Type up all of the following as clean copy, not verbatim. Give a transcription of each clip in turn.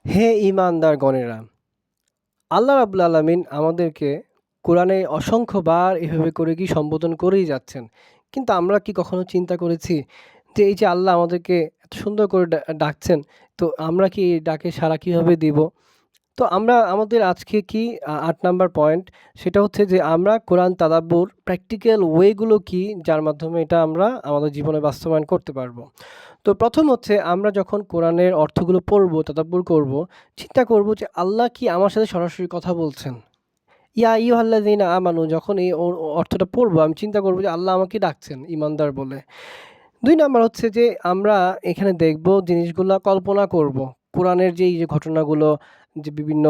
হে ঈমানদারগণেরা! আল্লাহ রাব্বুল আলামিন আমাদেরকে কোরআনে অসংখ্যবার এভাবে করে সম্বোধন করেই যাচ্ছেন। কিন্তু আমরা কি কখনো চিন্তা করেছি যে এই যে আল্লাহ আমাদেরকে এত সুন্দর করে ডাকছেন, তো আমরা কি এই ডাকে সাড়া কিভাবে দিব? তো আমরা আমাদের আজকে ৮ নাম্বার পয়েন্ট, সেটা হচ্ছে যে আমরা কোরআন তাদাব্বুর প্র্যাকটিক্যাল ওয়েগুলো কি, যার মাধ্যমে এটা আমরা আমাদের জীবনে বাস্তবায়ন করতে পারবো। তো প্রথম হচ্ছে, আমরা যখন কোরআনের অর্থগুলো পড়বো, তাদাব্বুর করব, চিন্তা করব যে আল্লাহ কি আমার সাথে সরাসরি কথা বলছেন। ইয়া আইয়ুহাল্লাযীনা আমানু, যখন এই অর্থটা পড়বো, আমি চিন্তা করব যে আল্লাহ আমাকে ডাকছেন ঈমানদার বলে। ২ নাম্বার হচ্ছে যে আমরা এখানে দেখব জিনিসগুলা কল্পনা করব। কোরআনের যে এই যে ঘটনাগুলো, যে বিভিন্ন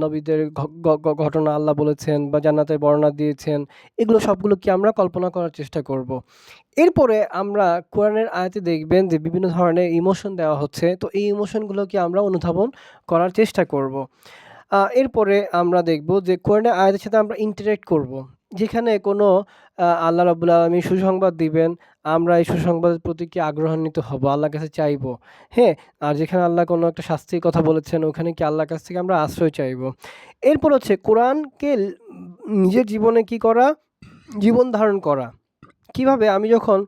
নবীদের ঘ গ গ ঘটনা আল্লাহ বলেছেন বা জান্নাতের বর্ণনা দিয়েছেন, এগুলো সবগুলো কি আমরা কল্পনা করার চেষ্টা করব। এরপরে আমরা কোরআনের আয়াতে দেখবেন যে বিভিন্ন ধরনের ইমোশন দেওয়া হচ্ছে। তো এই ইমোশনগুলোকে আমরা অনুধাবন করার চেষ্টা করব। এরপরে আমরা দেখব যে কোরআনের আয়াতের সাথে আমরা ইন্টারেক্ট করব। যেখানে কোনো আল্লাহ রাব্বুল আলামিন সুসংবাদ দিবেন, আমরা এই সুসংবাদের প্রতি আগ্রহান্বিত হব, আল্লাহর কাছে চাইবো। হ্যাঁ? আর যেখানে আল্লাহ কোনো একটা শাস্তির কথা বলেছেন, ওখানে কি আল্লাহর কাছ থেকে আমরা আশ্রয় চাইবো। এরপর হচ্ছে কোরআনকে নিজের জীবনে কি করা? জীবন ধারণ করা। কিভাবে? আমি যখন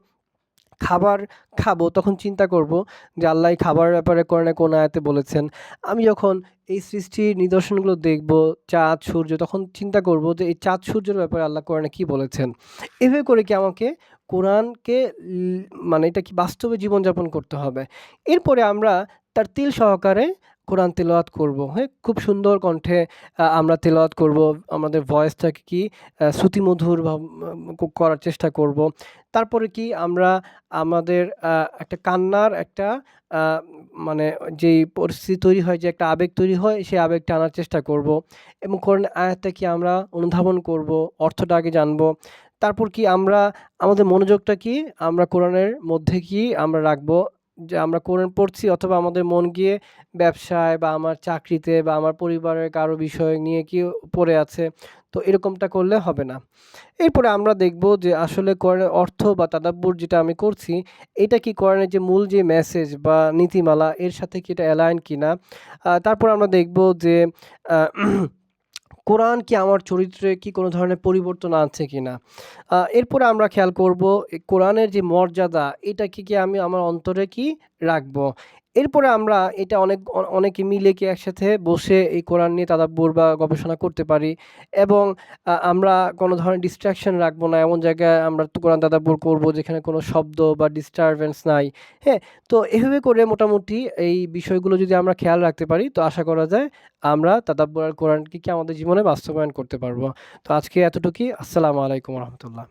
খাবার খাবো তখন চিন্তা করব যে আল্লাহ এই খাবারের ব্যাপারে কোরআনে কোন আয়াতে বলেছেন। আমি যখন এই সৃষ্টির নিদর্শনগুলো দেখব, চাঁদ, সূর্য, তখন চিন্তা করব যে এই চাঁদ, সূর্যের ব্যাপারে আল্লাহ কোরআনে কি বলেছেন। এভাবে করে কি আমাকে কোরআনকে মানে এটা কি বাস্তবে জীবনযাপন করতে হবে। এরপরে আমরা তার তিল সহকারে কোরআন তিলাওয়াত করব। হ্যাঁ? খুব সুন্দর কণ্ঠে আমরা তিলাওয়াত করব। আমাদের ভয়েসটাকে শ্রুতিমধুর করার চেষ্টা করব। তারপরে কি আমরা আমাদের একটা কান্নার একটা আ মানে যেই পরিস্থিতি তৈরি হয়, যে একটা আবেগ তৈরি হয়, সেই আবেগটা আনার চেষ্টা করব এবং কোরআনের আয়াতটা কি আমরা অনুধাবন করব, অর্থটা আগে জানব। তারপর কি আমরা আমাদের মনোযোগটা কি আমরা কোরআনের মধ্যে কি আমরা রাখবো, যে আমরা কোরআন পড়ছি অথবা আমাদের মন গিয়ে ব্যবসায় বা আমার চাকরিতে বা আমার পরিবারের কারো বিষয় নিয়ে কি পড়ে আছে। তো এরকমটা করলে হবে না। এরপরে আমরা দেখব যে আসলে কোরআনের অর্থ বা তাদাব্বুর যেটা আমি করছি, এটা কি কোরআনের যে মূল যে মেসেজ বা নীতিমালা, এর সাথে কি এটা অ্যালাইন কিনা। তারপর আমরা দেখব যে আ কোরআন কি আমার চরিত্রে কি কোনো ধরনের পরিবর্তন আনছে কিনা। এরপরে আমরা খেয়াল করব কোরআনের যে মর্যাদা, এটা কি আমি আমার অন্তরে কি রাখবো। এরপরে আমরা এটা অনেকে মিলে কি একসাথে বসে এই কোরআন নিয়ে তাদাব্বুর বা গবেষণা করতে পারি এবং আমরা কোনো ধরনের ডিস্ট্রাকশন রাখবো না। এমন জায়গায় আমরা কোরআন তাদাব্বুর করব যেখানে কোনো শব্দ বা ডিস্টার্বেন্স নাই। হ্যাঁ? তো এভাবে করে মোটামুটি এই বিষয়গুলো যদি আমরা খেয়াল রাখতে পারি, তো আশা করা যায় আমরা তাদাব্বুর আল কোরআনকে আমাদের জীবনে বাস্তবায়ন করতে পারবো। তো আজকে এতটুকুই। আসসালামু আলাইকুম ওয়া রাহমাতুল্লাহ।